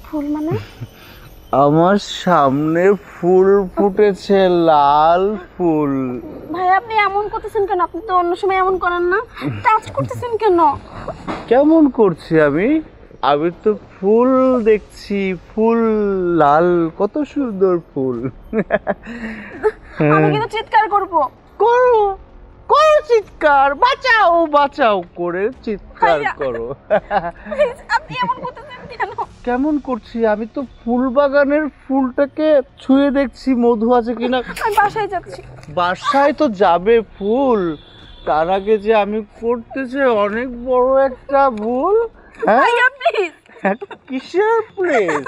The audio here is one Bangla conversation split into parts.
ফুল মানে? আমার সামনে ফুল ফুটেছে, লাল ফুল। ভাই আপনি এমন করতেছেন কেন? আপনি তো অন্য সময় এমন করেন না, টাচ করতেছেন কেন? কেমন করছি আমি? আমি তো ফুল দেখছি, ফুল লাল, কত সুন্দর ফুল। আমি কিন্তু চিৎকার করব। করো করো চিৎকার, বাঁচাও বাঁচাও করে চিৎকার ভাইয়া, করো। প্লিজ আপনি এমন করতেছেন কেন? কেমন করছি? আমি তো ফুল বাগানের ফুলটাকে ছুঁয়ে দেখছি মধু আছে কিনা। আমি বাসায় যাচ্ছি। বাসায় তো যাবে ফুল, তার আগে যে আমি করতেছে অনেক বড় একটা ভুল। হ্যাঁ, ভাইয়া প্লিজ কিসের প্লেস?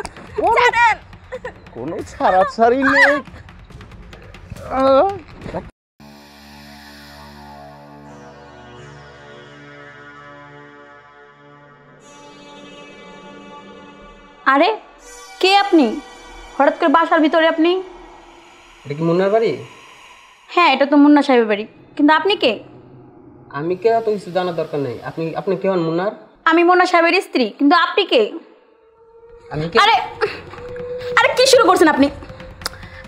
ছাড়েন। কোনো ছাড়াছাড়ি নেই। আরে কে আপনি? হঠাৎ করে বাসার ভিতরে আপনি? এটা কি মুন্নার বাড়ি? হ্যাঁ, এটা তো মুন্না সাহেবের বাড়ি, কিন্তু আপনি কে? আমি কে তো কিছু জানার দরকার নেই। আপনি আপনি কে হন মুন্নার? আমি মুন্না সাহেবের স্ত্রী, কিন্তু আপনি কে? আমি কে? আরে আরে কি শুরু করছেন আপনি?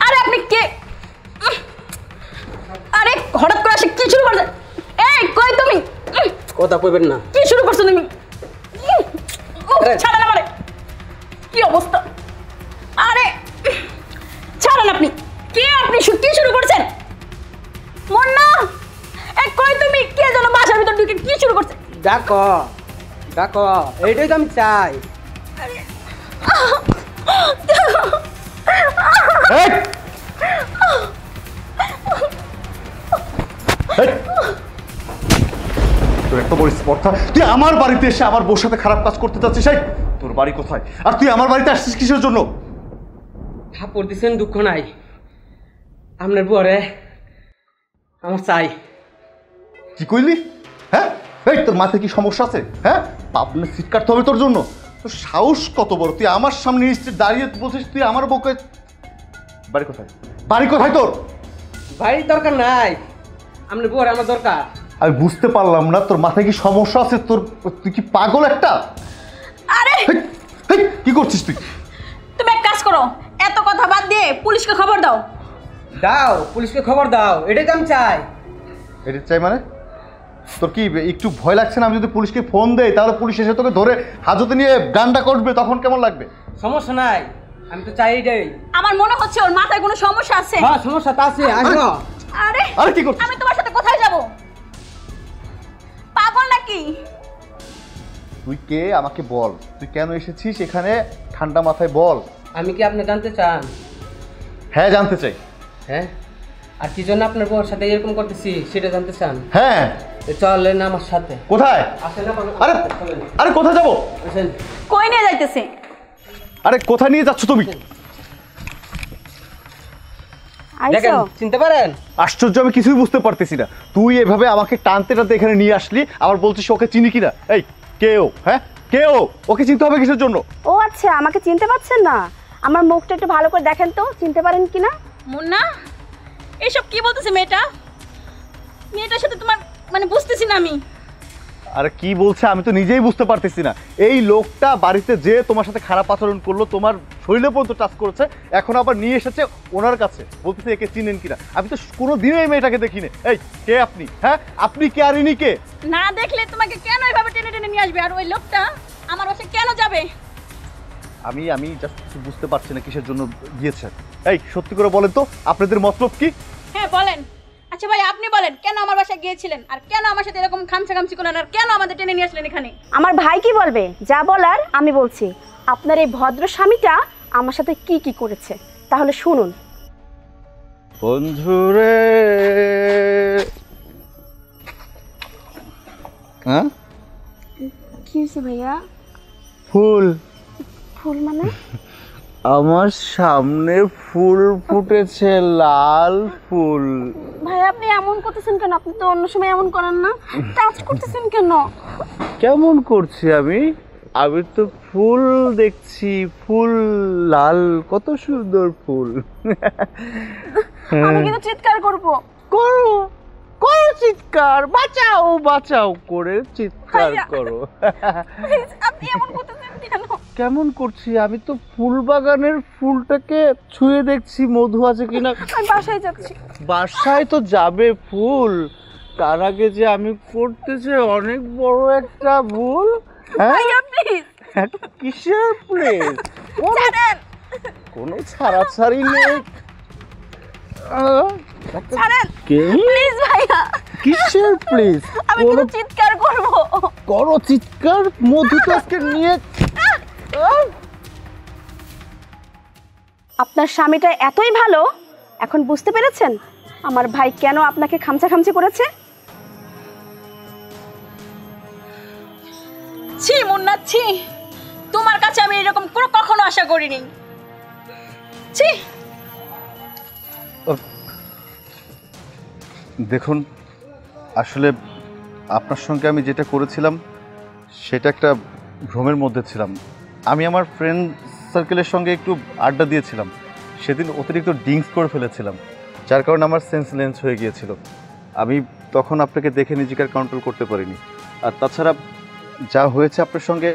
আরে আপনি কে? আরে হঠাৎ করে আসে কি শুরু করছেন? এই কই তুমি? কথা কইবেন না। কি শুরু করছো তুমি? আরে। ছাড়েন আমারে। কি অবস্থা? আরে ছাড়েন আপনি। কে আপনি? কি শুরু করছেন? মুন্না, এই কই তুমি? কে যেন বাসার ভিতর ঢুকে কি শুরু করছে? ডাকো ডাকো, এইটাই তো আমি চাই। এই! এই! তোর একটা বড় স্পর্ধা, তুই আমার বাড়িতে এসে আমার বউর সাথে খারাপ কাজ করতে চাচ্ছিস। এই, তোর বাড়ি কোথায়? আর তুই আমার বাড়িতে আসছিস কিসের জন্য? থাপ্পড় দিছেন, দুঃখ নাই। আপনার বুয়ারে আমার চাই। কি কইলি? হ্যাঁ, এই তোর মাথায় কি সমস্যা আছে? হ্যাঁ, পাবনা সিট কাটতে হবে তোর জন্য? তোর সাহস কত বড়? তুই আমার সামনে এসে দাঁড়িয়ে বলছিস তুই আমার বউকে। বাড়ি কোথায়? বাড়ি কোথায় তোর? বাড়ির দরকার নাই, আপনার বুয়ারে আমার দরকার। আমি বুঝতে পারলাম না, তোর মাথায় কি সমস্যা আছে? তুই কি পাগল একটা? আরে হেই, হেই, কি করছিস তুই? তুমি এক কাজ করো, এত কথা বাদ দিয়ে পুলিশকে খবর দাও। দাও, পুলিশকে খবর দাও, এটাই তো আমি চাই। এটা চাই মানে? তোর কি একটু ভয় লাগছে না? আমি যদি পুলিশকে ফোন দেই তাহলে পুলিশ এসে তোকে ধরে হাজতে নিয়ে গান্ডা করবে, তখন কেমন লাগবে? সমস্যা নাই, আমি তো চাই এটাই। আমার মনে হচ্ছে ওর মাথায় কোনো সমস্যা আছে। হ্যাঁ, সমস্যা তো আছে। আসো। আরে আরে কি করছিস? আমি তোমার সাথে কোথায় যাব? পাগল নাকি? তুই কে আমাকে বল, তুই কেন এসেছিস এখানে? ঠান্ডা মাথায় বল। আমি কি আপনি জানতে চান? হ্যাঁ, জানতে চাই। হ্যাঁ, আর কি জন্য আপনার বউর সাথে এরকম করতেছি সেটা জানতে চান? হ্যাঁ। চলেন আমার সাথে। কোথায়? আসেন না। আরে আরে কোথায় যাবো? আসেন। কই নিয়ে যাইতেছে? আরে কোথায় নিয়ে যাচ্ছ তুমি? দেখেন, চিনতে পারেন? আশ্চর্য, আমি কিছুই বুঝতে পারতেছি না। তুই এভাবে আমাকে টানতে টানতে এখানে নিয়ে আসলি, আবার বলছিস ওকে চিনি কিনা। এই কে ও? হ্যাঁ, কে ও? ওকে চিনতে হবে কিসের জন্য? ও আচ্ছা, আমাকে চিনতে পারছেন না? আমার মুখটা একটু ভালো করে দেখেন তো, চিনতে পারেন কিনা? মুন্না, এইসব কি বলতেছে মেয়েটা? মেয়েটার সাথে তোমার মানে বুঝতেছি না আমি। আরে কি বলছে আমি তো নিজেই বুঝতে পারতেছি না। এই লোকটা বাড়িতে যে তোমার সাথে খারাপ আচরণ করলো, তোমার শরীরে পর্যন্ত টাচ করেছে, এখন আবার নিয়ে এসেছে ওনার কাছে, বলতেছে একে চিনেন কিনা। আমি তো কোনো দিনও এই মেয়েটাকে দেখিনি। এই কে আপনি? হ্যাঁ, আপনি কে আর ইনি কে? না দেখলে তোমাকে কেন এইভাবে টেনে টেনে নিয়ে আসবে? আর ওই লোকটা আমার বাসায় কেন যাবে? আমি জাস্ট কিছু বুঝতে পারছি না কিসের জন্য গিয়েছে। এই সত্যি করে বলেন তো, আপনাদের মতলব কি? হ্যাঁ বলেন। আচ্ছা ভাই আপনি বলেন, কেন আমার বাসায় গিয়েছিলেন? আর কেন আমার সাথে এরকম খামচা করলেন? আর কেন আমাদের টেনে নিয়ে আসলেন এখানে? আমার ভাই কি বলবে? যা বলার আমি বলছি। আপনার এই ভদ্র স্বামীটা আমার সাথে কি কি করেছে তাহলে শুনুন। বন্ধুরে, হ্যাঁ কি হয়েছে ভাইয়া? ফুল। ফুল মানে? আমার সামনে ফুল ফুটেছে, লাল ফুল। ভাই আপনি এমন করতেছেন কেন? আপনি তো অন্য সময় এমন করেন না, টাচ করতেছেন কেন? কেমন করছি আমি? আমি তো ফুল দেখছি, ফুল লাল, কত সুন্দর ফুল। আমি কিন্তু চিৎকার করব। করো করো চিৎকার, বাঁচাও বাঁচাও করে চিৎকার ভাইয়া। করো। প্লিজ আপনি এমন করতেছেন কেন? কেমন করছি? আমি তো ফুল বাগানের ফুলটাকে ছুঁয়ে দেখছি মধু আছে কিনা। আমি বাসায় যাচ্ছি। বাসায় তো যাবে ফুল, তার আগে যে আমি করতেছি অনেক বড় একটা ভুল। হ্যাঁ, ভাইয়া প্লিজ একটা কিসের প্লেস? ছাড়েন, কোনো ছাড়াছাড়ি নেই। ছাড়েন কে? প্লিজ ভাইয়া, কিসের প্লেস? আমি কিন্তু চিৎকার করব। করো চিৎকার, মধু তো আজকে নিয়ে। আপনার স্বামীটা এতই ভালো, এখন বুঝতে পেরেছেন আমার ভাই কেন আপনাকে খামচা করেছে? ছি মুন্না ছি, তোমার কাছে আমি এরকম কখনো আশা করিনি। ছি। দেখুন, আসলে আপনার সঙ্গে আমি যেটা করেছিলাম সেটা একটা ভ্রমের মধ্যে ছিলাম। আমি আমার ফ্রেন্ড সার্কেলের সঙ্গে একটু আড্ডা দিয়েছিলাম, সেদিন অতিরিক্ত ড্রিঙ্কস করে ফেলেছিলাম, যার কারণে আমার সেন্স লেন্স হয়ে গিয়েছিল। আমি তখন আপনাকে দেখে নিজেকে আর কন্ট্রোল করতে পারিনি। আর তাছাড়া যা হয়েছে আপনার সঙ্গে,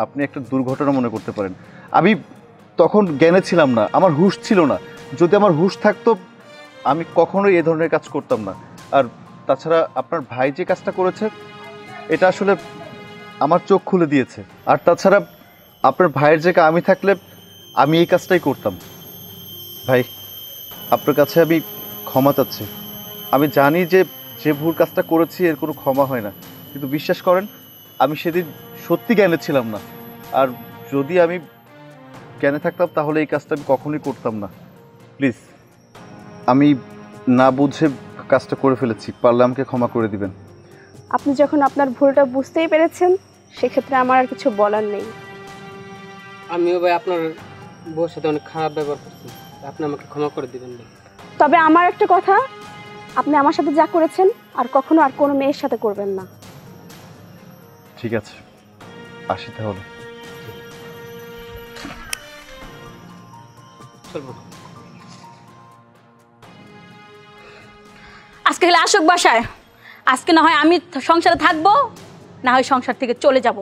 আপনি একটা দুর্ঘটনা মনে করতে পারেন। আমি তখন জ্ঞানে ছিলাম না, আমার হুঁশ ছিল না। যদি আমার হুঁশ থাকতো আমি কখনোই এ ধরনের কাজ করতাম না। আর তাছাড়া আপনার ভাই যে কাজটা করেছে এটা আসলে আমার চোখ খুলে দিয়েছে। আর তাছাড়া আপনার ভাইয়ের জায়গায় আমি থাকলে আমি এই কাজটাই করতাম। ভাই, আপনার কাছে আমি ক্ষমা চাচ্ছি। আমি জানি যে যে ভুল কাজটা করেছি এর কোনো ক্ষমা হয় না, কিন্তু বিশ্বাস করেন আমি সেদিন সত্যি জ্ঞানে ছিলাম না। আর যদি আমি জ্ঞানে থাকতাম তাহলে এই কাজটা আমি কখনোই করতাম না। প্লিজ, আমি না বুঝে কাজটা করে ফেলেছি, পারলে আমাকে ক্ষমা করে দিবেন। আপনি যখন আপনার ভুলটা বুঝতেই পেরেছেন, সেক্ষেত্রে আমার আর কিছু বলার নেই। আমিও ভাই আপনার বউর সাথে অনেক খারাপ ব্যবহার করছি, আপনি আমাকে ক্ষমা করে দিবেন ভাই। তবে আমার একটা কথা, আপনি আমার সাথে যা করেছেন আর কখনো আর কোনো মেয়ের সাথে করবেন না। ঠিক আছে, আসি তাহলে। চলবো। আজকে হলে আসুক বাসায়, আজকে না হয় আমি সংসারে থাকবো, না হয় সংসার থেকে চলে যাব।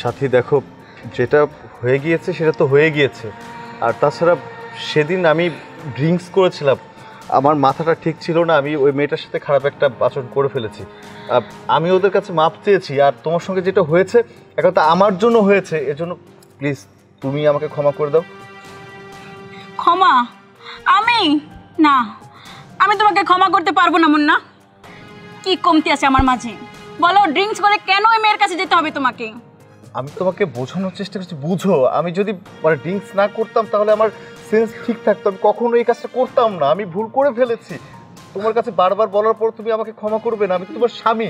সাথী দেখো, যেটা হয়ে গিয়েছে সেটা তো হয়ে গিয়েছে। আর তাছাড়া সেদিন আমি ড্রিঙ্কস করেছিলাম, আমার মাথাটা ঠিক ছিল না, আমি ওই মেয়েটার সাথে খারাপ একটা আচরণ করে ফেলেছি। আমি ওদের কাছে মাপ চেয়েছি। আর তোমার সঙ্গে যেটা হয়েছে এখন তো আমার জন্য হয়েছে, এজন্য প্লিজ তুমি আমাকে ক্ষমা করে দাও। ক্ষমা? আমি না, আমি তোমাকে ক্ষমা করতে পারবো না মুন্না। কি কমতি আছে আমার মাঝে বলো? ড্রিঙ্কস করে কেন ওই মেয়ের কাছে যেতে হবে তোমাকে? আমি তোমাকে বোঝানোর চেষ্টা করছি, বুঝো। আমি যদি মানে ড্রিঙ্কস না করতাম তাহলে আমার সেন্স ঠিক থাকতো, আমি কখনো এই কাজটা করতাম না। আমি ভুল করে ফেলেছি। তোমার কাছে বারবার বলার পর তুমি আমাকে ক্ষমা করবে না? আমি তো তোমার স্বামী।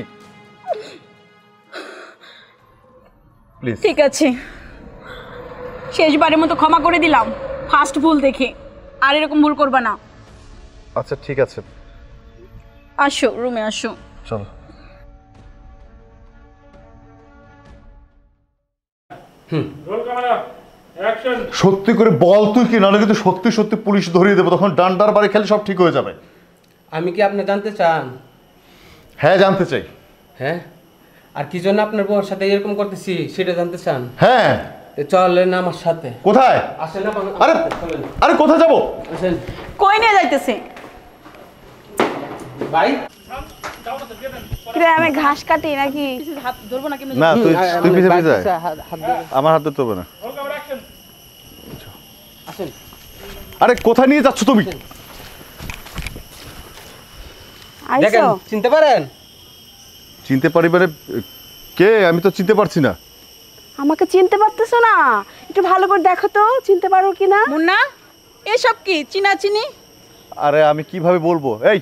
প্লিজ। ঠিক আছে, শেষবারের মতো ক্ষমা করে দিলাম, ফার্স্ট ভুল দেখে আর এরকম ভুল করবা না। আচ্ছা ঠিক আছে, আসো রুমে আসো। চলো। সত্যি করে বল তুই কি, নাহলে কিন্তু সত্যি সত্যি পুলিশ ধরিয়ে দেবো, তখন ডান্ডার বাড়ি খেলে সব ঠিক হয়ে যাবে। আমি কি আপনি জানতে চান? হ্যাঁ, জানতে চাই। হ্যাঁ, আর কি জন্য আপনার বউর সাথে এরকম করতেছি সেটা জানতে চান? হ্যাঁ। চলেন আমার সাথে। কোথায়? আসেন না। আরে আরে কোথায় যাবো? আসেন। কই নিয়ে যাইতেছে? ভাই আমি ঘাস কাটি নাকি? হাত ধরবো না কেন? না, তুই তুই পিছে পিছে আয়। হাত ধরে আমার হাত ধরতে হবে না। আসেন। আরে কোথায় নিয়ে যাচ্ছ তুমি? দেখেন, আইসো? চিনতে পারেন? চিনতে পারি মানে কে? আমি তো চিনতে পারছি না। আমাকে চিনতে পারতেছো না? একটু ভালো করে দেখো তো, চিনতে পারো কিনা। মুন্না, এসব কি চিনা চিনি? আরে আমি কিভাবে বলবো? এই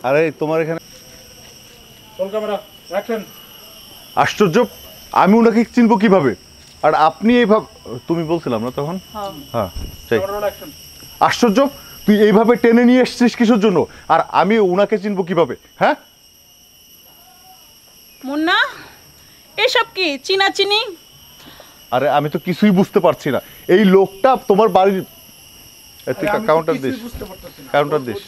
আরে তোমার এখানে আশ্চর্য, আমি ওনাকে চিনবো কিভাবে? আর আপনি এইভাবে, তুমি বলছিলাম না তখন? হ্যাঁ, সেই আশ্চর্য, তুই এইভাবে টেনে নিয়ে এসছিস কিসের জন্য? আর আমি ওনাকে চিনবো কিভাবে? হ্যাঁ মুন্না, এসব কি চিনা চিনি? আরে আমি তো কিছুই বুঝতে পারছি না। এই লোকটা তোমার বাড়ির, তুই কাউন্টার দিস, কাউন্টার দিস।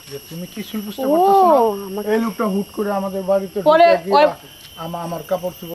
যে তুমি কিছুই বুঝতে পারতেছো না। আমাকে- এই লোকটা হুট করে আমাদের বাড়িতে পরে ঢুকে গিয়ে ওই- আমার কাপড় চোপড়